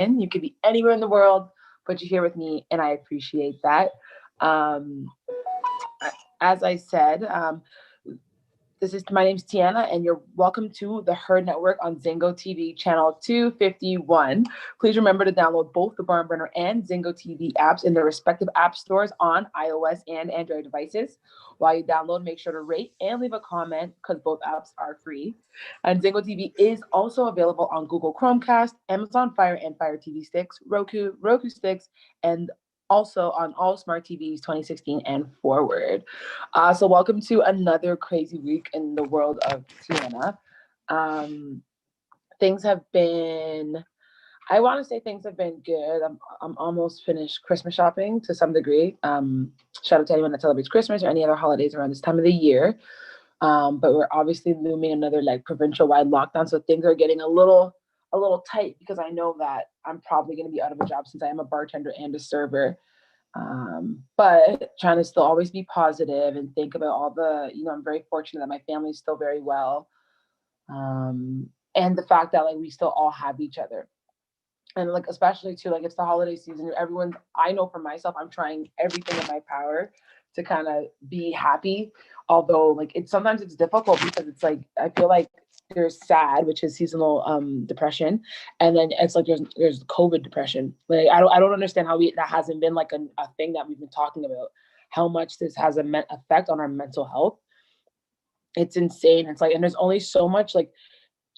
You could be anywhere in the world, but you're here with me, and I appreciate that. Um, as I said, my name's Tiana, and you're welcome to the H.E.R Network on ZingoTV channel 251. Please remember to download both the Barn Burner and ZingoTV apps in their respective app stores on iOS and Android devices. While you download, make sure to rate and leave a comment because both apps are free. And ZingoTV is also available on Google Chromecast, Amazon Fire and Fire TV sticks, Roku sticks, and also on all smart TVs 2016 and forward. So welcome to another crazy week in the world of Tiana. Um, things have been, I want to say things have been good. I'm almost finished Christmas shopping to some degree. Shout out to anyone that celebrates Christmas or any other holidays around this time of the year. But we're obviously looming another like provincial wide lockdown. So things are getting a little tight because I know that I'm probably going to be out of a job since I am a bartender and a server. But trying to still always be positive and think about all the, I'm very fortunate that my family's still very well. And the fact that like we still all have each other. And like, especially too, like it's the holiday season. I know for myself, I'm trying everything in my power to kind of be happy. Although like sometimes it's difficult because it's like, I feel like there's sad, which is seasonal depression, and then it's like there's COVID depression. Like I don't understand how that hasn't been like a thing that we've been talking about. How much this has a effect on our mental health. It's insane. It's like, and there's only so much like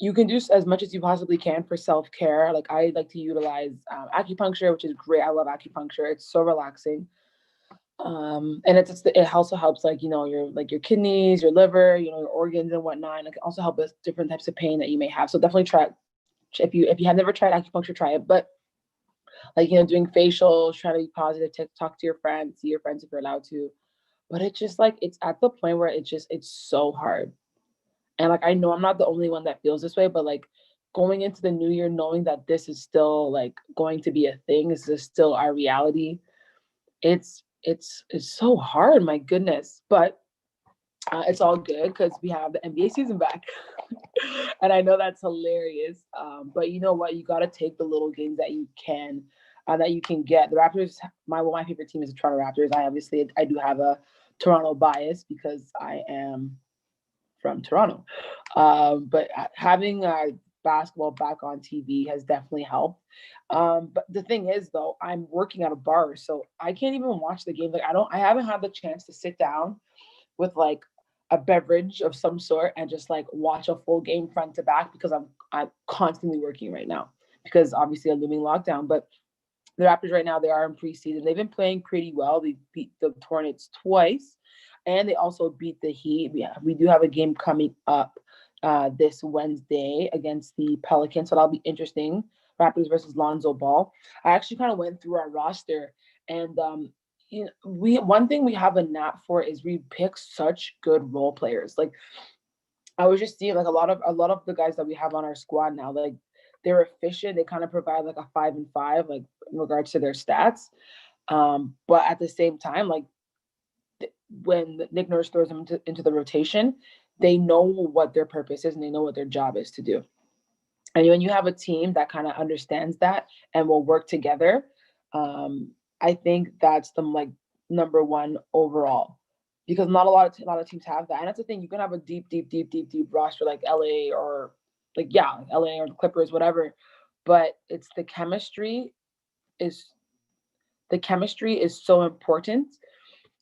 you can do as much as you possibly can for self-care. Like I like to utilize acupuncture, which is great. I love acupuncture. It's so relaxing. And it also helps like your kidneys, your liver, your organs and whatnot. And it can also help with different types of pain that you may have. So definitely try, if you have never tried acupuncture, try it. But like doing facials, try to be positive, talk to your friends, see your friends if you're allowed to. But it's just like it's at the point where it's so hard. And like I know I'm not the only one that feels this way, but like going into the new year knowing that this is still like going to be a thing, this is still our reality. It's so hard, my goodness. But it's all good because we have the NBA season back. And I know that's hilarious. But you know what? You got to take the little games that you can get. The Raptors, my favorite team is the Toronto Raptors. I do have a Toronto bias because I am from Toronto. But having basketball back on TV has definitely helped. But the thing is, though, I'm working at a bar, so I can't even watch the game. Like I haven't had the chance to sit down with like a beverage of some sort and just like watch a full game front to back because I'm constantly working right now because obviously a looming lockdown. But the Raptors right now, they are in preseason. They've been playing pretty well. They beat the Hornets twice, and they also beat the Heat. Yeah, we do have a game coming up this Wednesday against the Pelicans, so that'll be interesting. Raptors versus Lonzo Ball. I actually kind of went through our roster, and one thing we have a knack for is we pick such good role players. Like I was just seeing like a lot of the guys that we have on our squad now, like they're efficient. They kind of provide like a 5 and 5, like in regards to their stats. But at the same time, like when Nick Nurse throws them into the rotation, they know what their purpose is and they know what their job is to do. And when you have a team that kind of understands that and will work together, I think that's the like number one overall. Because not a lot of teams have that, and that's the thing. You can have a deep roster like LA or like LA or the Clippers, whatever. But it's is the chemistry is so important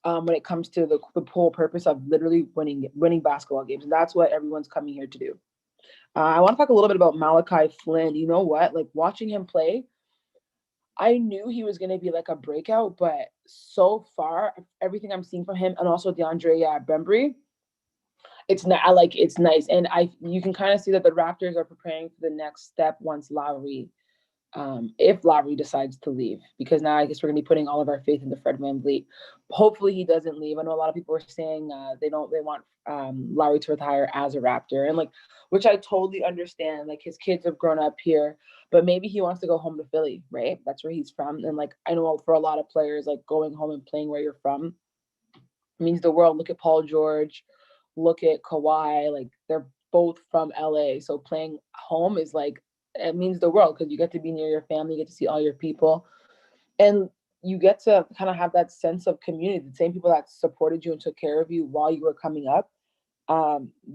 when it comes to the whole purpose of literally winning basketball games, and that's what everyone's coming here to do. I want to talk a little bit about Malachi Flynn. You know what? Like watching him play, I knew he was going to be like a breakout, but so far, everything I'm seeing from him, and also DeAndre Bembry, it's not it's nice, and you can kind of see that the Raptors are preparing for the next step once Lowry, if Lowry decides to leave, because now I guess we're gonna be putting all of our faith into Fred VanVleet. Hopefully he doesn't leave. I know a lot of people are saying they want Lowry to retire as a Raptor, and like, which I totally understand. Like his kids have grown up here, but maybe he wants to go home to Philly, right? That's where he's from, and like I know for a lot of players, like going home and playing where you're from means the world. Look at Paul George, look at Kawhi, like they're both from LA. So playing home is like it means the world because you get to be near your family, you get to see all your people, and you get to kind of have that sense of community. The same people that supported you and took care of you while you were coming up,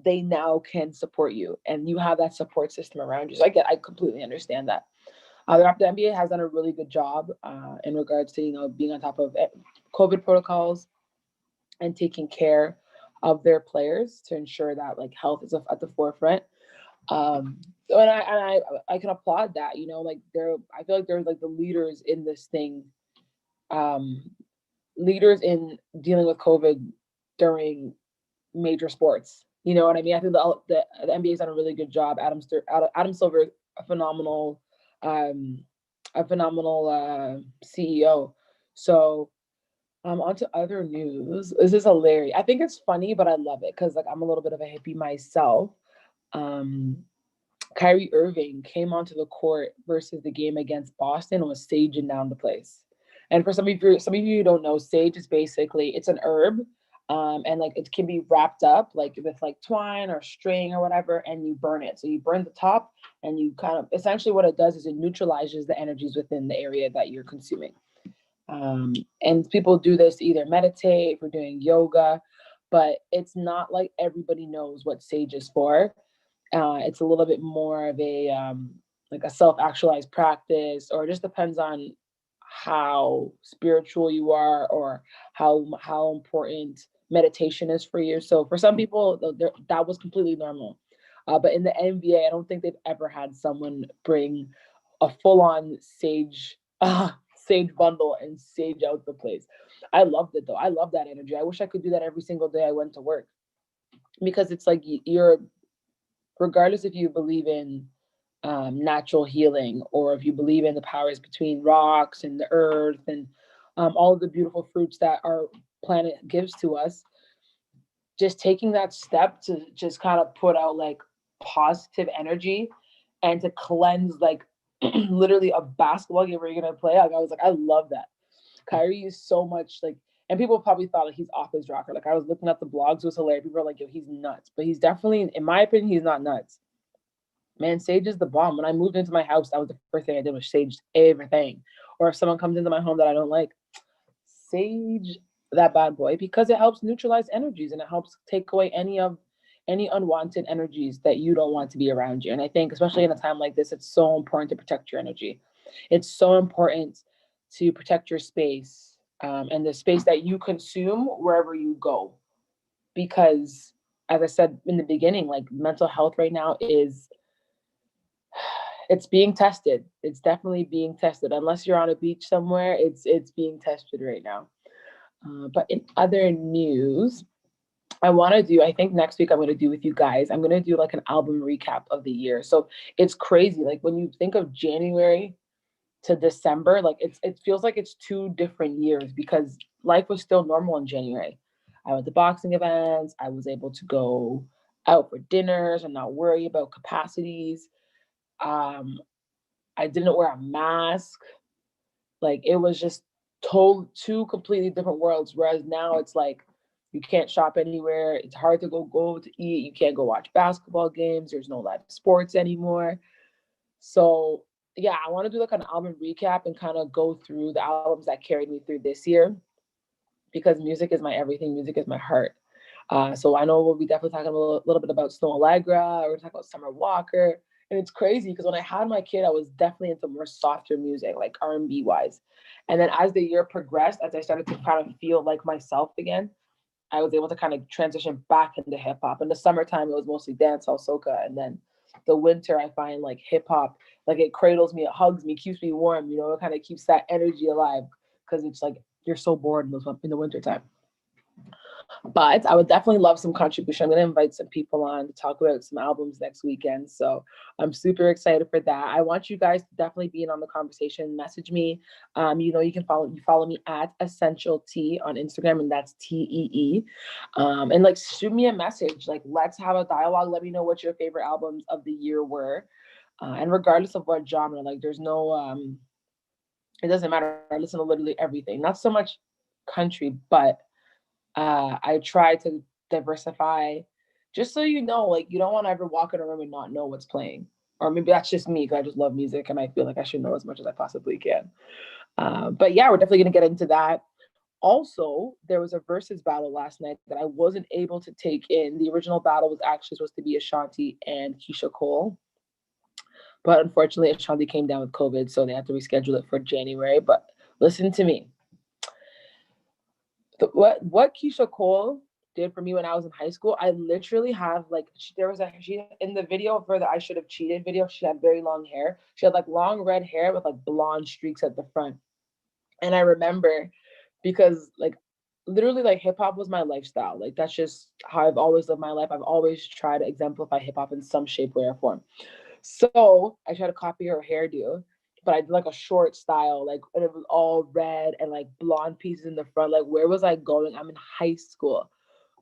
they now can support you, and you have that support system around you. So I completely understand that. The NBA has done a really good job in regards to being on top of COVID protocols and taking care of their players to ensure that like health is at the forefront. So and I can applaud that. Like I feel like they're like the leaders in this thing, um, leaders in dealing with COVID during major sports. You know what I mean? I think the NBA's done a really good job. Adam Silver, a phenomenal, um, CEO. So on to other news. This is hilarious. I think it's funny, but I love it because like I'm a little bit of a hippie myself. Um, Kyrie Irving came onto the court versus the game against Boston and was saging down the place. And for some of you who don't know, sage is basically it's an herb, and like it can be wrapped up like with like twine or string or whatever, and you burn it. So you burn the top, and you kind of essentially what it does is it neutralizes the energies within the area that you're consuming. And people do this to either meditate or doing yoga, but it's not like everybody knows what sage is for. It's a little bit more of a like a self-actualized practice, or it just depends on how spiritual you are or how important meditation is for you. So for some people, that was completely normal. But in the NBA, I don't think they've ever had someone bring a full-on sage bundle and sage out the place. I loved it though. I love that energy. I wish I could do that every single day I went to work, because it's like you're, regardless if you believe in natural healing or if you believe in the powers between rocks and the earth and all of the beautiful fruits that our planet gives to us, just taking that step to just kind of put out like positive energy and to cleanse like literally a basketball game where you're gonna play. Like I was like, I love that. Kyrie is so much like, and people probably thought like he's off his rocker. Like I was looking at the blogs, it was hilarious. People are like, yo, he's nuts. But he's definitely, in my opinion, he's not nuts. Man, sage is the bomb. When I moved into my house, that was the first thing I did was sage everything. Or if someone comes into my home that I don't like, sage that bad boy, because it helps neutralize energies and it helps take away any unwanted energies that you don't want to be around you. And I think especially in a time like this, it's so important to protect your energy. It's so important to protect your space, and the space that you consume wherever you go. Because as I said in the beginning, like mental health right now is, it's being tested. It's definitely being tested. Unless you're on a beach somewhere, it's being tested right now. But in other news, I think next week I'm going to do with you guys, I'm going to do like an album recap of the year. So it's crazy. Like when you think of January to December, like it feels like it's two different years because life was still normal in January. I went to boxing events. I was able to go out for dinners and not worry about capacities. Um, I didn't wear a mask. Like it was just told two completely different worlds. Whereas now it's like you can't shop anywhere. It's hard to go to eat. You can't go watch basketball games. There's no live sports anymore. So yeah, I want to do like an album recap and kind of go through the albums that carried me through this year, because music is my everything. Music is my heart. So I know we'll be definitely talking a little bit about Snow Allegra. We're talking about Summer Walker. And it's crazy because when I had my kid, I was definitely into more softer music, like R&B wise. And then as the year progressed, as I started to kind of feel like myself again, I was able to kind of transition back into hip hop. In the summertime, it was mostly dancehall, soca, and then the winter, I find like hip hop, like it cradles me, it hugs me, keeps me warm. It kind of keeps that energy alive because it's like you're so bored in the wintertime. But I would definitely love some contribution. I'm going to invite some people on to talk about some albums next weekend. So I'm super excited for that. I want you guys to definitely be in on the conversation. Message me. You can follow me at Essential T on Instagram, and that's TEE. And like shoot me a message. Like let's have a dialogue. Let me know what your favorite albums of the year were. And regardless of what genre, like there's no it doesn't matter. I listen to literally everything. Not so much country, but I try to diversify, just so you know, like you don't want to ever walk in a room and not know what's playing. or maybe that's just me because I just love music and I feel like I should know as much as I possibly can. But yeah, we're definitely gonna get into that. Also, there was a versus battle last night that I wasn't able to take in. The original battle was actually supposed to be Ashanti and Keisha Cole, but unfortunately, Ashanti came down with COVID, so they had to reschedule it for January. But listen to me, what Keisha Cole did for me when I was in high school, I literally have like there was a she in the video for the I should have cheated video. She had very long hair. She had like long red hair with like blonde streaks at the front, and I remember because like literally like hip hop was my lifestyle. Like that's just how I've always lived my life. I've always tried to exemplify hip hop in some shape, way, or form. So I tried to copy her hairdo, but I did like a short style, like and it was all red and like blonde pieces in the front. Like where was I going? I'm in high school.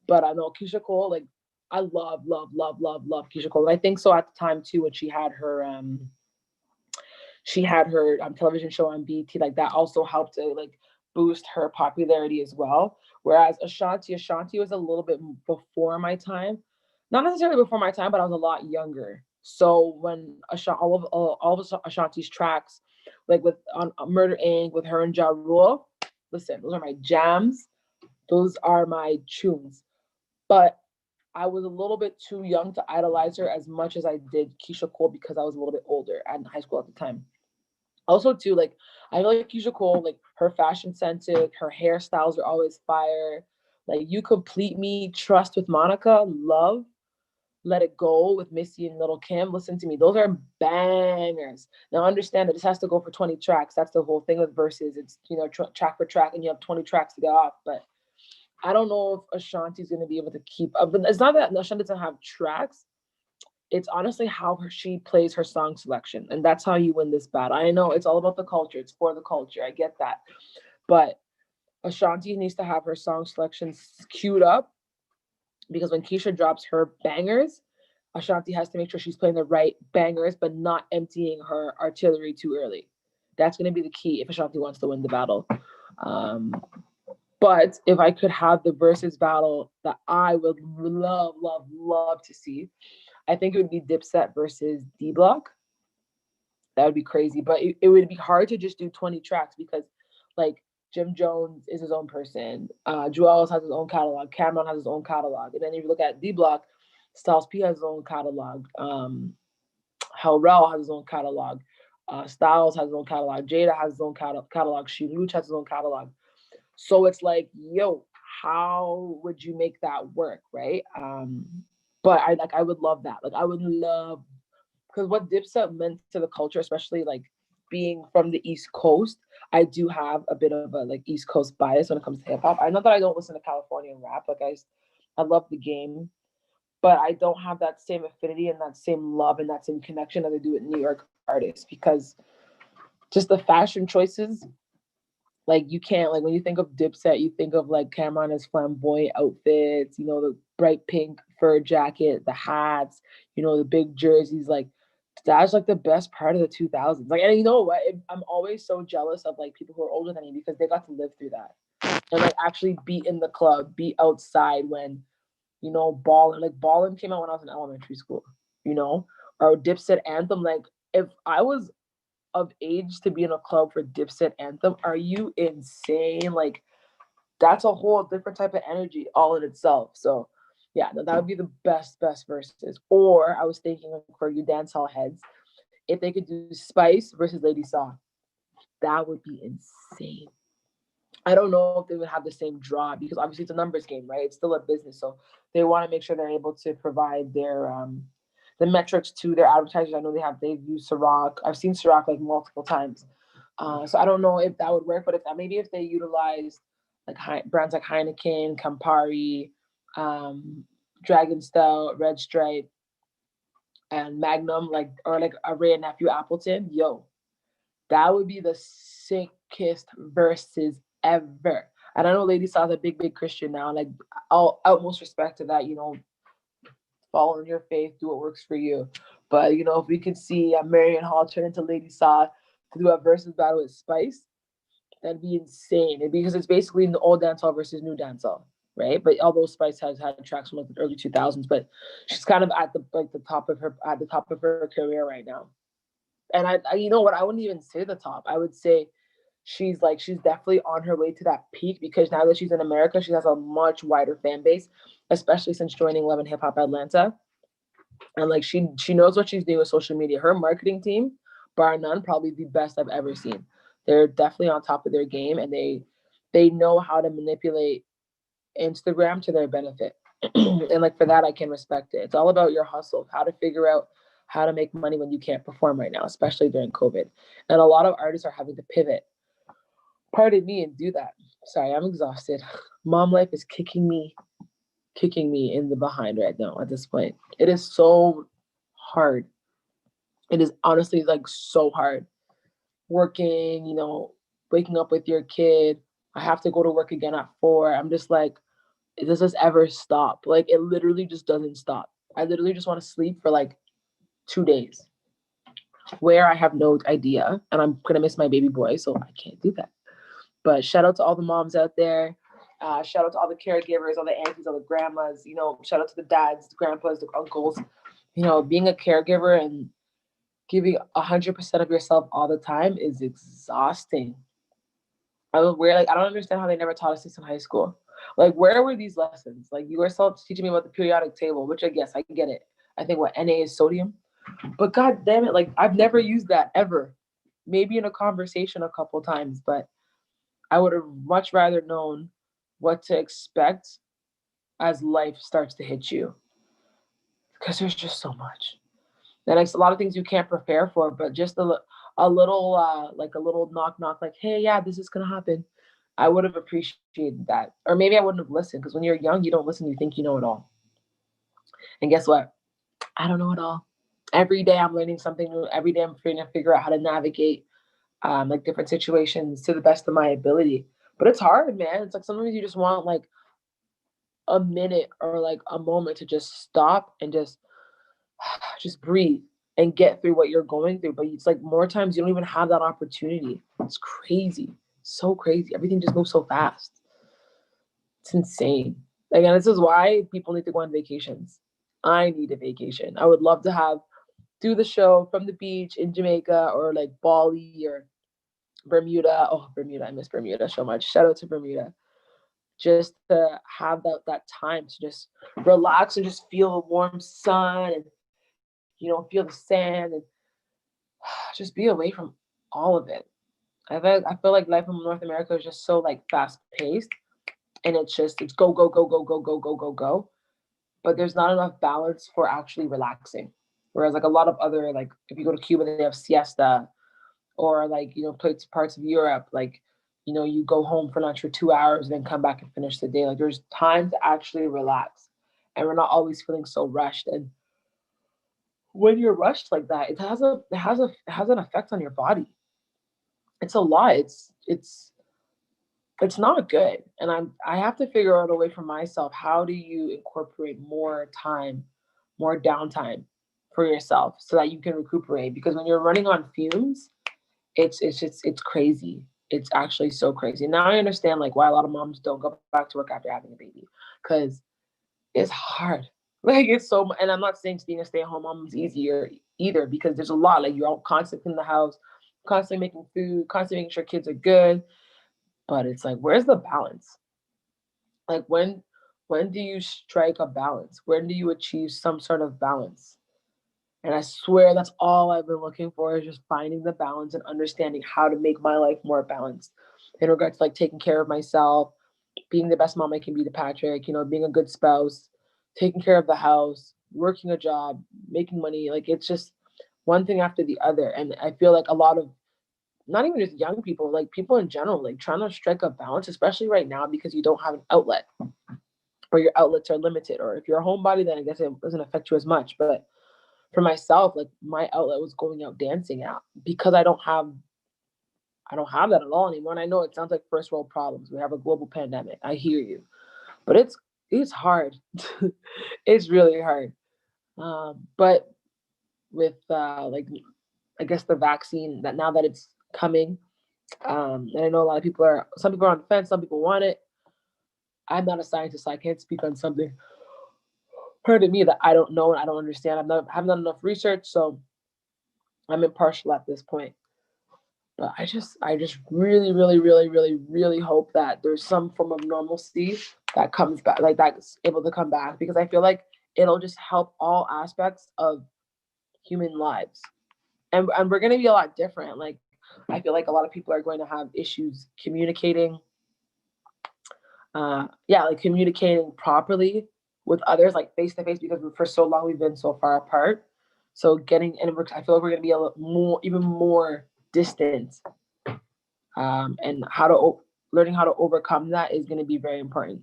But I know Keisha Cole, like I love Keisha Cole. And I think so at the time too when she had her television show on BT, like that also helped to like boost her popularity as well. Whereas Ashanti was a little bit before my time, not necessarily before my time, but I was a lot younger. So when all of Ashanti's tracks, like with on Murder Inc. with her and Ja Rule, listen, those are my jams. Those are my tunes. But I was a little bit too young to idolize her as much as I did Keisha Cole because I was a little bit older at in high school at the time. Also, too, like I feel like Keisha Cole, like her fashion sense, her hairstyles are always fire. Like You Complete Me, Trust with Monica, Love, Let It Go with Missy and Little Kim. Listen to me, those are bangers. Now understand that this has to go for 20 tracks. That's the whole thing with verses. It's track for track, and you have 20 tracks to get off. But I don't know if Ashanti's gonna be able to keep up. But it's not that Ashanti doesn't have tracks, it's honestly how she plays her song selection, and that's how you win this battle. I know it's all about the culture; it's for the culture. I get that, but Ashanti needs to have her song selection queued up because when Keisha drops her bangers, Ashanti has to make sure she's playing the right bangers, but not emptying her artillery too early. That's going to be the key if Ashanti wants to win the battle. Um, but if I could have the versus battle that I would love to see, I think it would be Dipset versus D Block. That would be crazy. But it would be hard to just do 20 tracks because like Jim Jones is his own person. Juelz has his own catalog. Cameron has his own catalog. And then if you look at D Block, Styles P has his own catalog. H.E.R has his own catalog. Styles has his own catalog. Jada has his own catalog. Luch has his own catalog. So it's like, yo, how would you make that work, right? But I would love that. Like I would love because what Dipset meant to the culture, especially like being from the East Coast, I do have a bit of a like East Coast bias when it comes to hip hop. I know that I don't listen to Californian rap. Like I love the game, but I don't have that same affinity and that same love and that same connection as I do with New York artists because just the fashion choices, like you can't like when you think of Dipset, you think of like Cameron's flamboyant outfits, the bright pink fur jacket, the hats, the big jerseys. Like that's like the best part of the 2000s. Like, and you know what? I'm always so jealous of like people who are older than me because they got to live through that and like actually be in the club, be outside when Ballin'. Like Ballin' came out when I was in elementary school, or Dipset Anthem. Like if I was of age to be in a club for Dipset Anthem, are you insane? Like that's a whole different type of energy all in itself. So yeah, no, that would be the best verses. Or I was thinking for you dance hall heads, if they could do Spice versus Lady Saw, that would be insane. I don't know if they would have the same draw because obviously it's a numbers game, right? It's still a business, so they want to make sure they're able to provide their the metrics to their advertisers. I know they've used Ciroc. I've seen Ciroc like multiple times. So I don't know if that would work, but if they utilize like brands like Heineken, Campari, Dragon Stout, Red Stripe, and Magnum, or like a Ray and Nephew Appleton, yo, that would be the sickest verses ever. And I know Lady Saw's a big Christian now. Like, all utmost respect to that. Follow in your faith, do what works for you. But if we could see Marion Hall turn into Lady Saw to do a versus battle with Spice, that'd be insane. Because it's basically the old dancehall versus new dancehall. right? But although Spice has had tracks from like the early 2000s, but she's kind of at the top of her career right now. And you know what? I wouldn't even say the top. I would say she's definitely on her way to that peak because now that she's in America, she has a much wider fan base, especially since joining Love and Hip Hop Atlanta. And like she knows what she's doing with social media. Her marketing team, bar none, probably the best I've ever seen. They're definitely on top of their game, and they know how to manipulate Instagram to their benefit. And like for that, I can respect it. It's all about your hustle, how to figure out how to make money when you can't perform right now, especially during COVID. And a lot of artists are having to pivot, pardon me, and do that. Sorry, I'm exhausted. Mom life is kicking me in the behind right now at this point. It is so hard. It is honestly like so hard. Working, waking up with your kid. I have to go to work again at 4. I'm just like, does this ever stop? Like it literally just doesn't stop. I literally just want to sleep for like 2 days. Where I have no idea. And I'm gonna miss my baby boy, so I can't do that. But shout out to all the moms out there. Shout out to all the caregivers, all the aunties, all the grandmas, shout out to the dads, the grandpas, the uncles. Being a caregiver and giving 100% of yourself all the time is exhausting. I don't understand how they never taught us this in high school. Like, where were these lessons? Like, you were still teaching me about the periodic table, which I guess I get it. I think what Na is sodium, but god damn it, like I've never used that ever. Maybe in a conversation a couple times, but I would have much rather known what to expect as life starts to hit you, because there's just so much. And it's a lot of things you can't prepare for, but just a little like a little knock knock, like, hey, yeah, this is gonna happen. I would have appreciated that, or maybe I wouldn't have listened, because when you're young, you don't listen. You think you know it all, and guess what? I don't know it all. Every day I'm learning something new. Every day I'm trying to figure out how to navigate like different situations to the best of my ability. But it's hard, man. It's like sometimes you just want like a minute or like a moment to just stop and just breathe and get through what you're going through. But it's like more times you don't even have that opportunity. It's crazy. So crazy. Everything just moves so fast. It's insane. Again, this is why people need to go on vacations. I need a vacation. I would love to do the show from the beach in Jamaica or like Bali or Bermuda. Oh, Bermuda. I miss Bermuda so much. Shout out to Bermuda. Just to have that time to just relax and just feel the warm sun and feel the sand and just be away from all of it. I feel like life in North America is just so like fast paced, and it's go go go go go go go go go, but there's not enough balance for actually relaxing. Whereas like a lot of other, like if you go to Cuba, they have siesta, or like parts of Europe, like you go home for lunch for 2 hours and then come back and finish the day. Like there's time to actually relax, and we're not always feeling so rushed. And when you're rushed like that, it has an effect on your body. It's a lot. It's not good. And I have to figure out a way for myself. How do you incorporate more time, more downtime for yourself so that you can recuperate? Because when you're running on fumes, it's crazy. It's actually so crazy. Now I understand like why a lot of moms don't go back to work after having a baby, because it's hard. Like it's so, and I'm not saying being a stay-at-home mom is easier either, because there's a lot. Like you're all constantly in the house, constantly making food, constantly making sure kids are good. But it's like, where's the balance? Like when do you strike a balance? When do you achieve some sort of balance? And I swear that's all I've been looking for, is just finding the balance and understanding how to make my life more balanced in regards to like taking care of myself, being the best mom I can be to Patrick, being a good spouse, taking care of the house, working a job, making money. Like it's just one thing after the other. And I feel like a lot of, not even just young people, like people in general, like trying to strike a balance, especially right now because you don't have an outlet, or your outlets are limited. Or if you're a homebody, then I guess it doesn't affect you as much. But for myself, like my outlet was going out dancing out, because I don't have that at all anymore. And I know it sounds like first world problems. We have a global pandemic. I hear you, but it's hard. It's really hard. But with like I guess the vaccine, that now that it's coming, and I know a lot of some people are on the fence, some people want it. I'm not a scientist, so I can't speak on something heard of me that I don't know and I don't understand. Haven't done enough research, so I'm impartial at this point. But I just really, really, really, really, really hope that there's some form of normalcy that comes back, like that's able to come back, because I feel like it'll just help all aspects of human lives. And we're gonna be a lot different. Like I feel like a lot of people are going to have issues communicating, yeah, like communicating properly with others, like face to face, because for so long we've been so far apart. So I feel like we're gonna be a little more, even more distant, and learning how to overcome that is gonna be very important,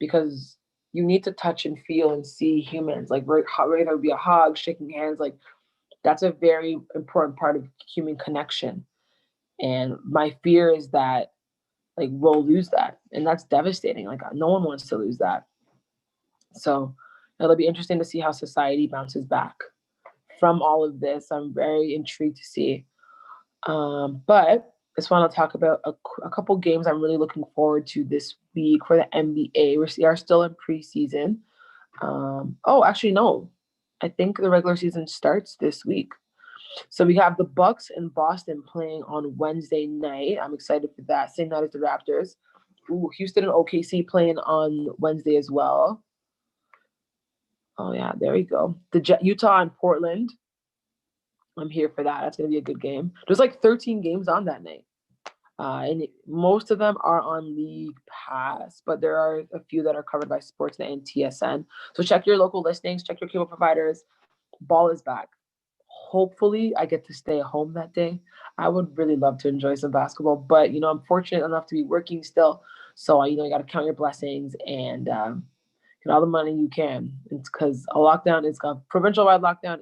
because you need to touch and feel and see humans. Like whether it be a hug, shaking hands, like that's a very important part of human connection. And my fear is that like we'll lose that, and that's devastating. Like no one wants to lose that. So it'll be interesting to see how society bounces back from all of this. I'm very intrigued to see. But I just want to talk about a couple games I'm really looking forward to this week for the NBA. We are still in preseason. Oh, actually, no. I think the regular season starts this week. So we have the Bucks in Boston playing on Wednesday night. I'm excited for that. Same night as the Raptors. Ooh, Houston and OKC playing on Wednesday as well. Oh yeah, there we go. Utah and Portland. I'm here for that. That's gonna be a good game. There's like 13 games on that night, most of them are on League Pass, but there are a few that are covered by Sportsnet and TSN. So check your local listings, check your cable providers. Ball is back. Hopefully, I get to stay at home that day. I would really love to enjoy some basketball, but I'm fortunate enough to be working still. So you got to count your blessings and get all the money you can. It's because a lockdown is provincial wide lockdown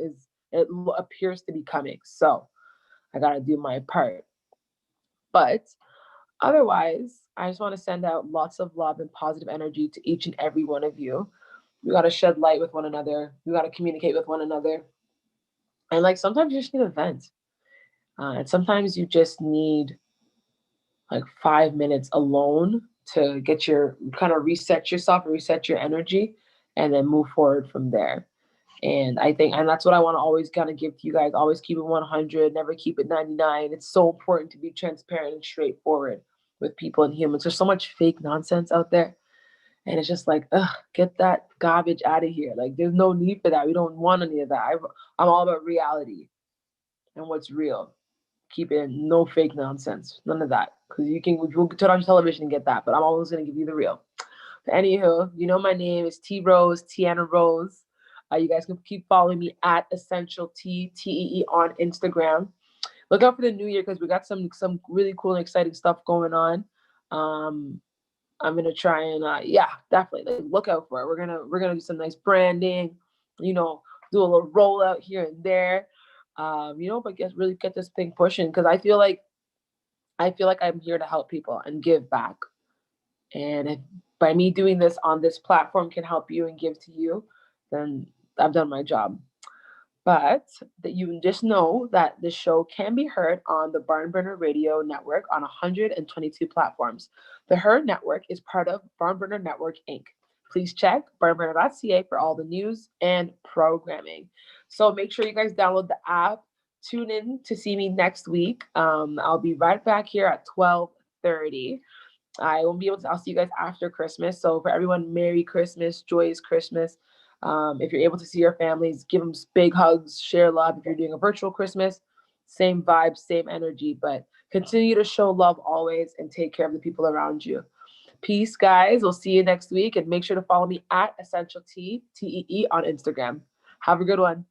appears to be coming. So I got to do my part. But otherwise, I just want to send out lots of love and positive energy to each and every one of you. We got to shed light with one another. We got to communicate with one another. And like sometimes you just need a vent. And sometimes you just need like 5 minutes alone to get your kind of reset yourself and reset your energy and then move forward from there. And I think, and that's what I want to always kind of give to you guys. Always keep it 100, never keep it 99. It's so important to be transparent and straightforward with people and humans. There's so much fake nonsense out there. And it's just like, ugh, get that garbage out of here. Like, there's no need for that. We don't want any of that. I'm all about reality and what's real. Keep it in, no fake nonsense. None of that. Because you can turn on television and get that. But I'm always going to give you the real. But anywho, my name is T Rose, Tiana Rose. You guys can keep following me at Essential Tee on Instagram. Look out for the new year because we got some really cool and exciting stuff going on. I'm gonna try and yeah, definitely look out for it. We're gonna do some nice branding, do a little rollout here and there, but really get this thing pushing because I feel like I'm here to help people and give back. And if by me doing this on this platform can help you and give to you, then I've done my job. But that you just know that the show can be heard on the Barn Burner Radio Network on 122 platforms. The H.E.R Network is part of Barn Burner Network, Inc. Please check barnburner.ca for all the news and programming. So make sure you guys download the app. Tune in to see me next week. I'll be right back here at 12:30. I won't be able to. I'll see you guys after Christmas. So for everyone, Merry Christmas, joyous Christmas. If you're able to see your families, give them big hugs, share love. If you're doing a virtual Christmas, same vibe, same energy. But continue to show love always and take care of the people around you. Peace, guys. We'll see you next week. And make sure to follow me at Essential Tee on Instagram. Have a good one.